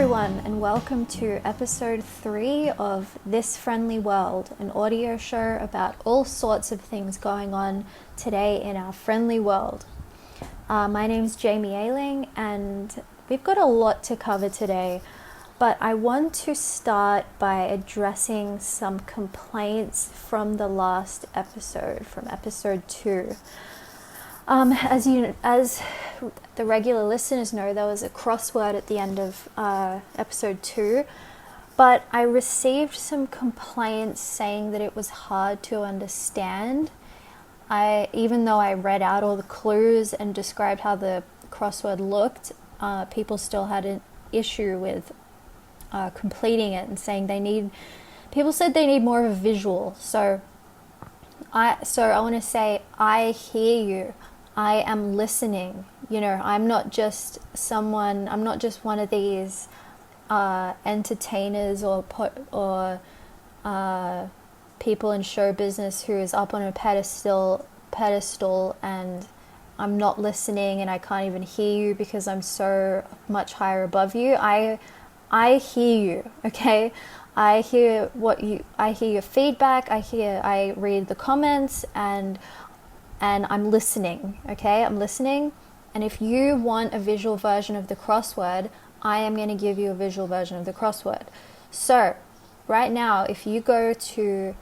everyone, and welcome to episode 3 of This Friendly World, an audio show about all sorts of things going on today in our friendly world. My name's Jamie Ayling, and we've got a lot to cover today, but I want to start by addressing some complaints from the last episode, from episode 2. As the regular listeners know, there was a crossword at the end of episode 2, but I received some complaints saying that it was hard to understand. Even though I read out all the clues and described how the crossword looked, people still had an issue with completing it and saying people said they need more of a visual. So I want to say, I hear you. I am listening. I'm not just one of these entertainers or people in show business who is up on a pedestal and I'm not listening and I can't even hear you because I'm so much higher above you. I hear you, okay? I hear your feedback, I read the comments, and I'm listening, okay? I'm listening. And if you want a visual version of the crossword, I am going to give you a visual version of the crossword. So, right now, if you go to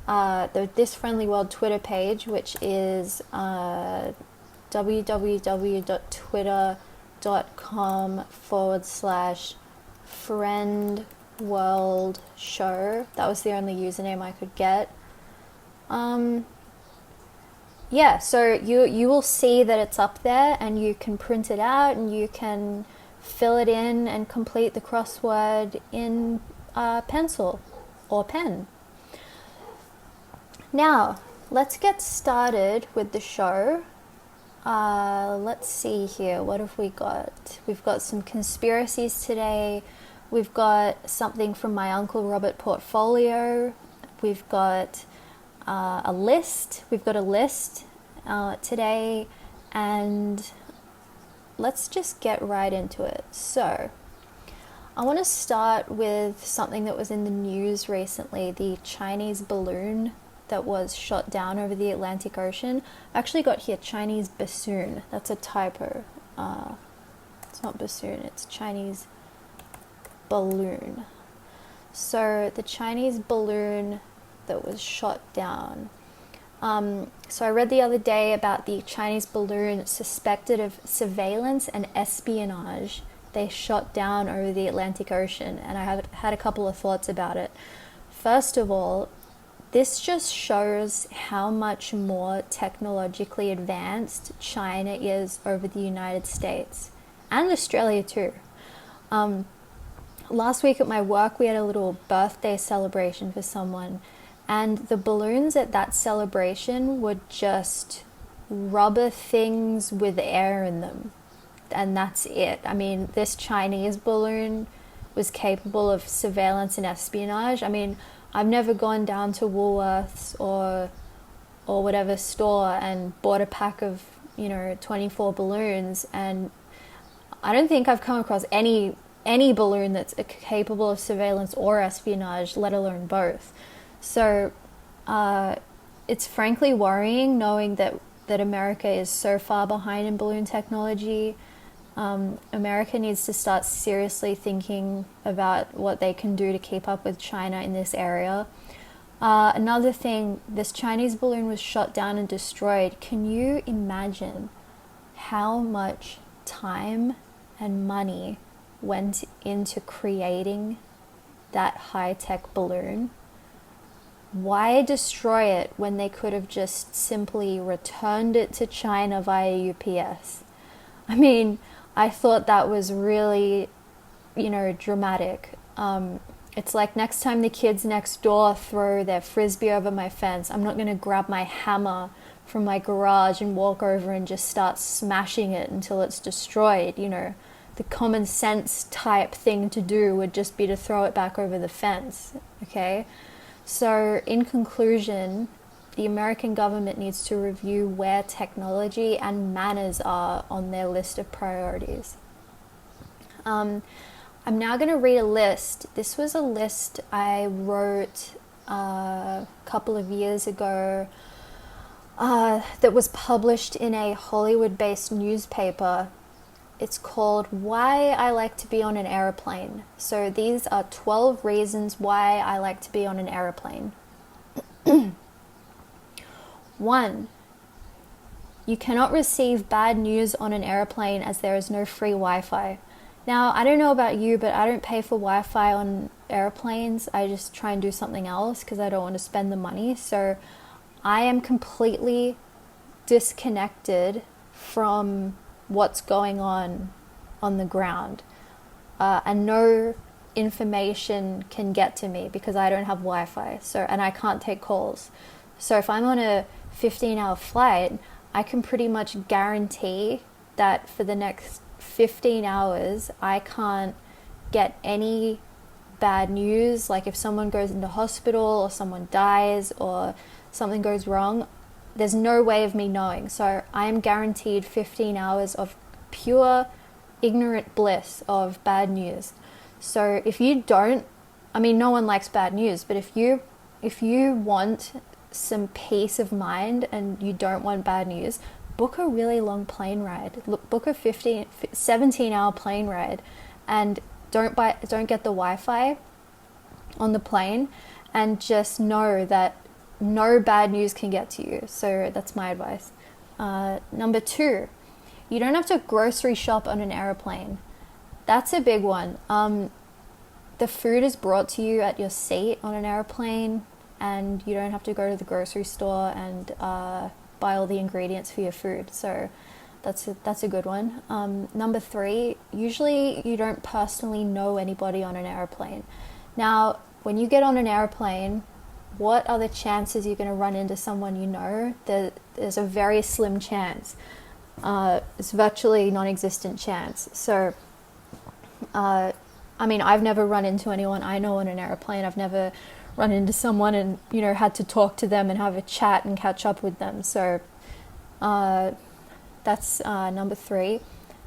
the This Friendly World Twitter page, which is www.twitter.com/friendworldshow. That was the only username I could get. So you will see that it's up there, and you can print it out and you can fill it in and complete the crossword in pencil or pen. Now, let's get started with the show. Let's see here. What have we got? We've got some conspiracies today. We've got something from my Uncle Robert portfolio. We've got a list. We've got a list today, and let's just get right into it. So, I want to start with something that was in the news recently, the Chinese balloon that was shot down over the Atlantic Ocean. I actually got here Chinese bassoon. That's a typo. It's not bassoon, it's Chinese balloon. So the Chinese balloon that was shot down. So I read the other day about the Chinese balloon suspected of surveillance and espionage they shot down over the Atlantic Ocean, and I have had a couple of thoughts about it. First of all, this just shows how much more technologically advanced China is over the United States and Australia too. Last week at my work, we had a little birthday celebration for someone, and the balloons at that celebration were just rubber things with air in them. And that's it. I mean, this Chinese balloon was capable of surveillance and espionage. I mean, I've never gone down to Woolworths or whatever store and bought a pack of, 24 balloons, and I don't think I've come across any balloon that's capable of surveillance or espionage, let alone both. So it's frankly worrying knowing that America is so far behind in balloon technology. America needs to start seriously thinking about what they can do to keep up with China in this area. Another thing, this Chinese balloon was shot down and destroyed. Can you imagine how much time and money went into creating that high-tech balloon? Why destroy it when they could have just simply returned it to China via UPS? I mean, I thought that was really, dramatic. It's like next time the kids next door throw their frisbee over my fence, I'm not going to grab my hammer from my garage and walk over and just start smashing it until it's destroyed. The common sense type thing to do would just be to throw it back over the fence, okay? So, in conclusion, the American government needs to review where technology and manners are on their list of priorities. I'm now going to read a list. This was a list I wrote a couple of years ago that was published in a Hollywood-based newspaper. It's called Why I Like to Be on an Airplane. So these are 12 reasons why I like to be on an airplane. 1. You cannot receive bad news on an airplane as there is no free Wi-Fi. Now, I don't know about you, but I don't pay for Wi-Fi on airplanes. I just try and do something else because I don't want to spend the money. So I am completely disconnected from what's going on the ground. And no information can get to me because I don't have Wi-Fi. And I can't take calls. So if I'm on a 15-hour flight, I can pretty much guarantee that for the next 15 hours, I can't get any bad news. Like if someone goes into hospital or someone dies or something goes wrong, there's no way of me knowing. So I am guaranteed 15 hours of pure ignorant bliss of bad news. So if you don't, I mean, no one likes bad news, but if you want some peace of mind and you don't want bad news, book a really long plane ride. Book a 17-hour plane ride, and don't get the Wi-Fi on the plane, and just know that no bad news can get to you. So that's my advice. Number 2, you don't have to grocery shop on an airplane. That's a big one. The food is brought to you at your seat on an airplane, and you don't have to go to the grocery store and buy all the ingredients for your food. So that's a good one. Number 3, usually you don't personally know anybody on an airplane. Now, when you get on an airplane, what are the chances you're going to run into someone you know? There's a very slim chance. It's virtually non-existent chance. So, I mean, I've never run into anyone I know on an airplane. I've never run into someone and, had to talk to them and have a chat and catch up with them. So that's number 3.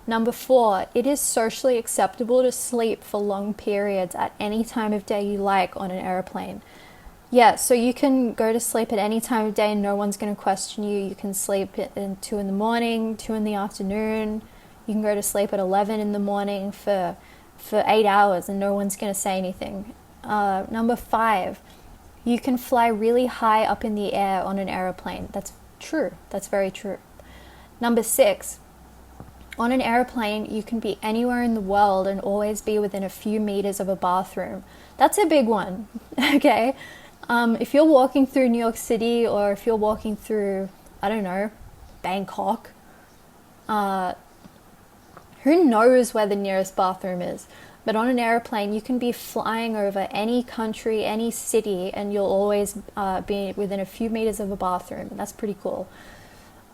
Number 4, it is socially acceptable to sleep for long periods at any time of day you like on an airplane. Yeah, so you can go to sleep at any time of day and no one's going to question you. You can sleep at 2 in the morning, 2 in the afternoon. You can go to sleep at 11 in the morning for 8 hours and no one's going to say anything. Number 5, you can fly really high up in the air on an airplane. That's true. That's very true. Number 6, on an airplane, you can be anywhere in the world and always be within a few meters of a bathroom. That's a big one, okay? If you're walking through New York City, or if you're walking through, I don't know, Bangkok, who knows where the nearest bathroom is? But on an airplane, you can be flying over any country, any city, and you'll always be within a few meters of a bathroom. That's pretty cool.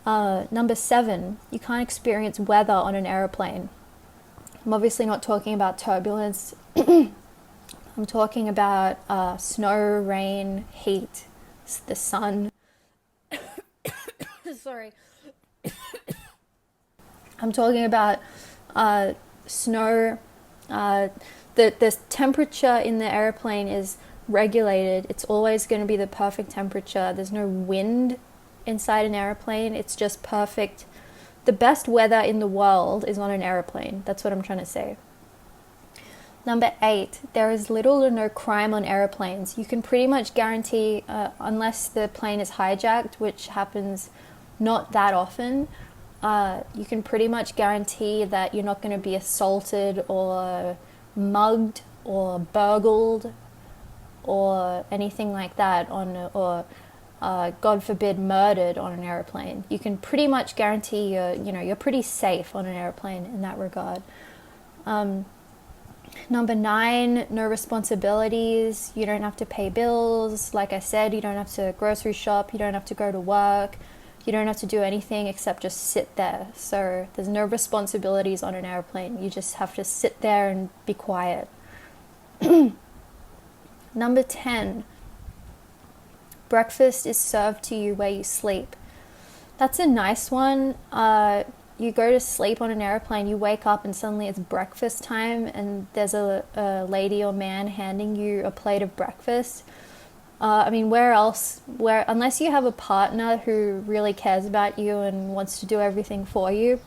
Number 7, you can't experience weather on an airplane. I'm obviously not talking about turbulence. I'm talking about snow, rain, heat, the sun. Sorry. I'm talking about snow. The temperature in the airplane is regulated. It's always going to be the perfect temperature. There's no wind inside an airplane. It's just perfect. The best weather in the world is on an airplane. That's what I'm trying to say. Number 8, there is little or no crime on airplanes. You can pretty much guarantee, unless the plane is hijacked, which happens not that often, you can pretty much guarantee that you're not going to be assaulted or mugged or burgled or anything like that or God forbid murdered on an airplane. You can pretty much guarantee you're pretty safe on an airplane in that regard. Number 9, no responsibilities. You don't have to pay bills. Like I said, you don't have to grocery shop. You don't have to go to work. You don't have to do anything except just sit there. So there's no responsibilities on an airplane. You just have to sit there and be quiet. Number 10, breakfast is served to you where you sleep. That's a nice one. you go to sleep on an airplane, you wake up and suddenly it's breakfast time, and there's a lady or man handing you a plate of breakfast. I mean, where else? Where, unless you have a partner who really cares about you and wants to do everything for you,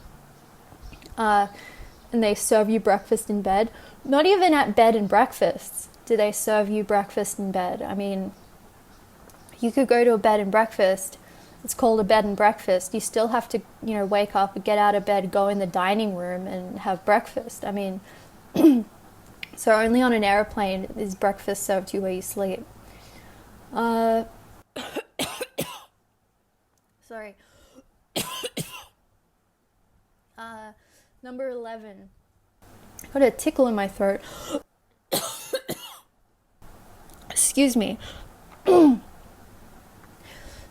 and they serve you breakfast in bed. Not even at bed and breakfasts do they serve you breakfast in bed. I mean, you could go to a bed and breakfast. It's called a bed and breakfast. You still have to, wake up, get out of bed, go in the dining room and have breakfast. I mean, so only on an airplane is breakfast served to you where you sleep. Sorry. Number 11. Got a tickle in my throat. Excuse me.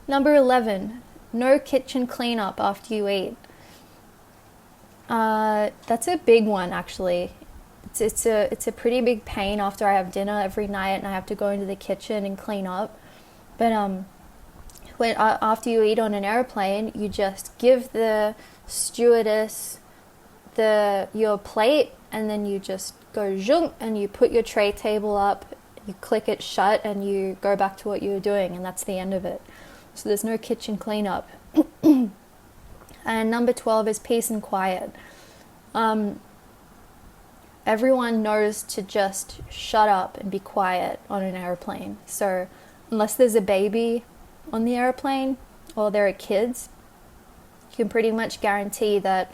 Number 11. No kitchen cleanup after you eat. That's a big one, actually. It's a pretty big pain after I have dinner every night and I have to go into the kitchen and clean up. But after you eat on an airplane, you just give the stewardess your plate, and then you just go zhunk and you put your tray table up, you click it shut, and you go back to what you were doing, and that's the end of it. So there's no kitchen cleanup. And number 12 is peace and quiet. Everyone knows to just shut up and be quiet on an airplane. So unless there's a baby on the airplane or there are kids, you can pretty much guarantee that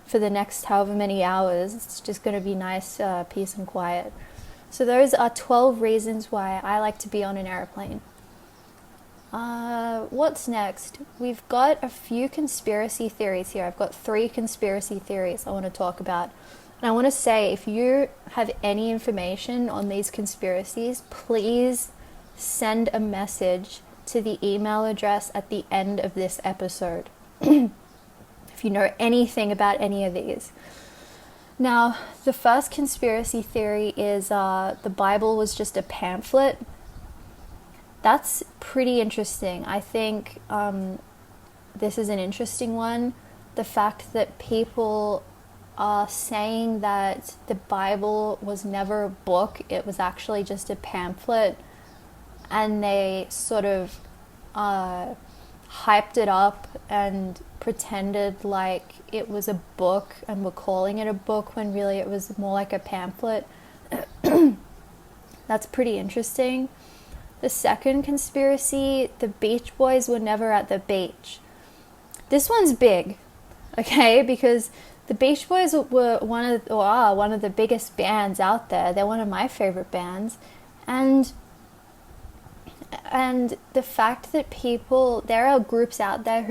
for the next however many hours, it's just going to be nice peace and quiet. So those are 12 reasons why I like to be on an airplane. What's next? We've got a few conspiracy theories here. I've got 3 conspiracy theories I want to talk about. And I want to say, if you have any information on these conspiracies, please send a message to the email address at the end of this episode. If you know anything about any of these. Now, the first conspiracy theory is the Bible was just a pamphlet. That's pretty interesting. I think this is an interesting one. The fact that people are saying that the Bible was never a book, it was actually just a pamphlet, and they sort of hyped it up and pretended like it was a book and were calling it a book when really it was more like a pamphlet. That's pretty interesting. The second conspiracy, the Beach Boys were never at the beach. This one's big, okay, because the Beach Boys were are one of the biggest bands out there. They're one of my favorite bands, and the fact that there are groups out there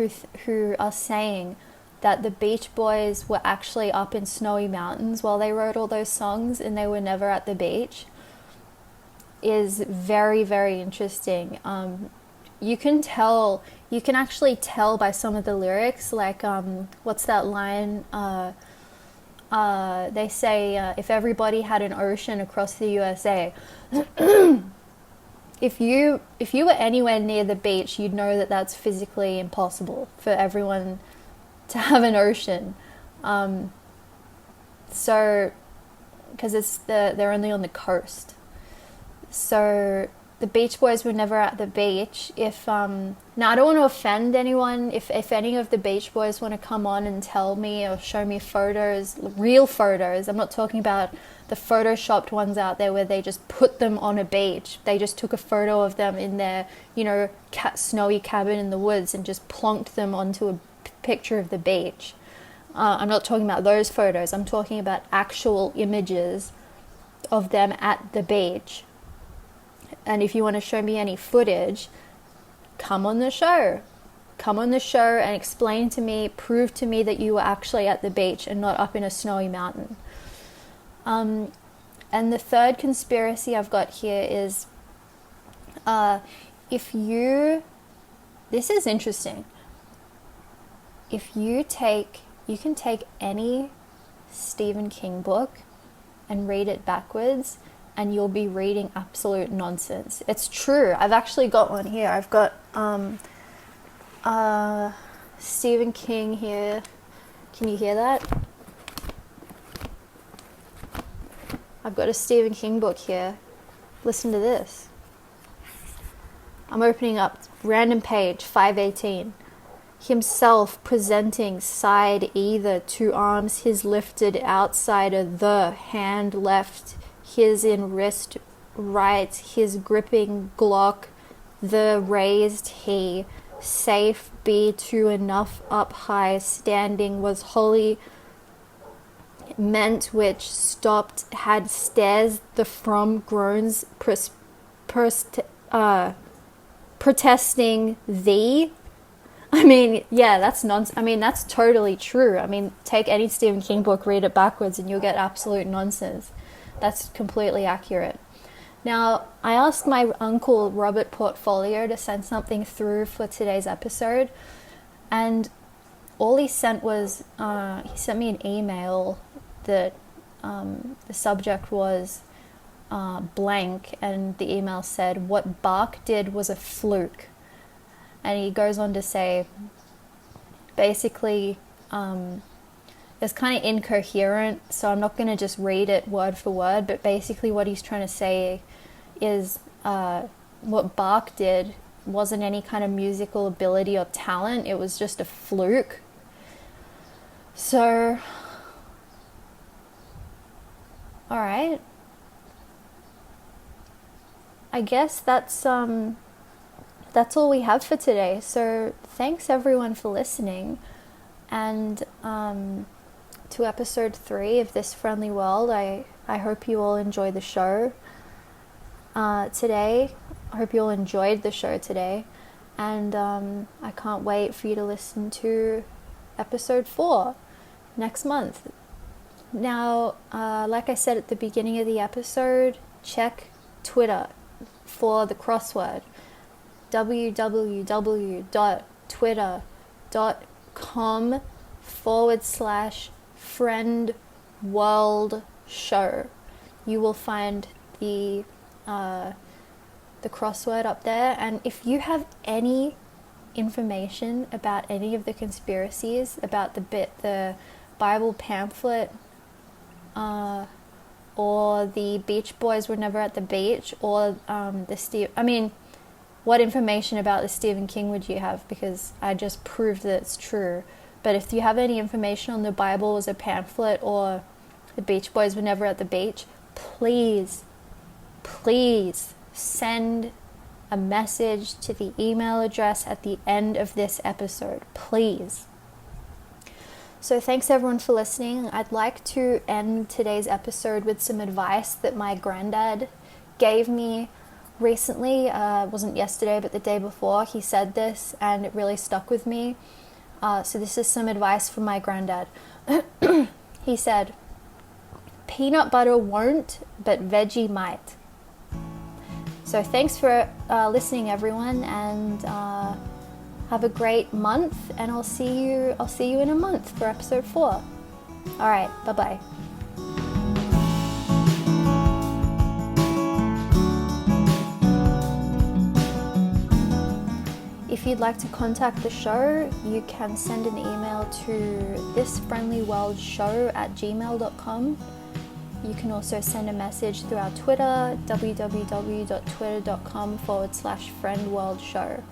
who are saying that the Beach Boys were actually up in snowy mountains while they wrote all those songs and they were never at the beach is very, very interesting. You can actually tell by some of the lyrics, like what's that line? They say, if everybody had an ocean across the USA. If you were anywhere near the beach, you'd know that that's physically impossible for everyone to have an ocean. So, because they're only on the coast. So the Beach Boys were never at the beach. Now I don't want to offend anyone. If any of the Beach Boys want to come on and tell me or show me photos, real photos, I'm not talking about the photoshopped ones out there where they just put them on a beach. They just took a photo of them in their, snowy cabin in the woods and just plonked them onto a picture of the beach. I'm not talking about those photos. I'm talking about actual images of them at the beach. And if you want to show me any footage, come on the show. Come on the show and explain to me, prove to me that you were actually at the beach and not up in a snowy mountain. And the third conspiracy I've got here is, this is interesting. If you can take any Stephen King book and read it backwards, and you'll be reading absolute nonsense. It's true. I've actually got one here. I've got Stephen King here. Can you hear that? I've got a Stephen King book here. Listen to this. I'm opening up random page 518. Himself presenting side either, two arms his lifted outsider, the hand left his in wrist right, his gripping Glock, the raised he, safe be to enough up high, standing was wholly meant which stopped had stares the from groans protesting thee. I mean, yeah, that's nonsense. I mean, that's totally true. I mean, take any Stephen King book, read it backwards, and you'll get absolute nonsense. That's completely accurate. Now, I asked my uncle Robert Portfolio to send something through for today's episode, and all he sent was, he sent me an email that the subject was blank, and the email said, "What Bach did was a fluke." And he goes on to say, basically, it's kind of incoherent, so I'm not going to just read it word for word, but basically what he's trying to say is what Bach did wasn't any kind of musical ability or talent, it was just a fluke. So, alright. I guess that's all we have for today. So thanks everyone for listening, and to episode 3 of This Friendly World. I hope you all enjoy the show today. I hope you all enjoyed the show today, and I can't wait for you to listen to episode 4 next month. Now, like I said at the beginning of the episode, check Twitter for the crossword. www.twitter.com/friendworldshow. You will find the crossword up there, and if you have any information about any of the conspiracies, about the Bible pamphlet, or the Beach Boys were never at the beach, or what information about the Stephen King would you have? Because I just proved that it's true. But if you have any information on the Bible as a pamphlet, or the Beach Boys were never at the beach, please send a message to the email address at the end of this episode, please. So thanks everyone for listening. I'd like to end today's episode with some advice that my granddad gave me recently. It wasn't yesterday, but the day before. He said this, and it really stuck with me. So this is some advice from my granddad. He said, "Peanut butter won't, but veggie might." So thanks for listening, everyone, and have a great month, and I'll see you in a month for episode 4. All right, bye-bye. If you'd like to contact the show, you can send an email to thisfriendlyworldshow@gmail.com. You can also send a message through our Twitter, www.twitter.com/friendworldshow.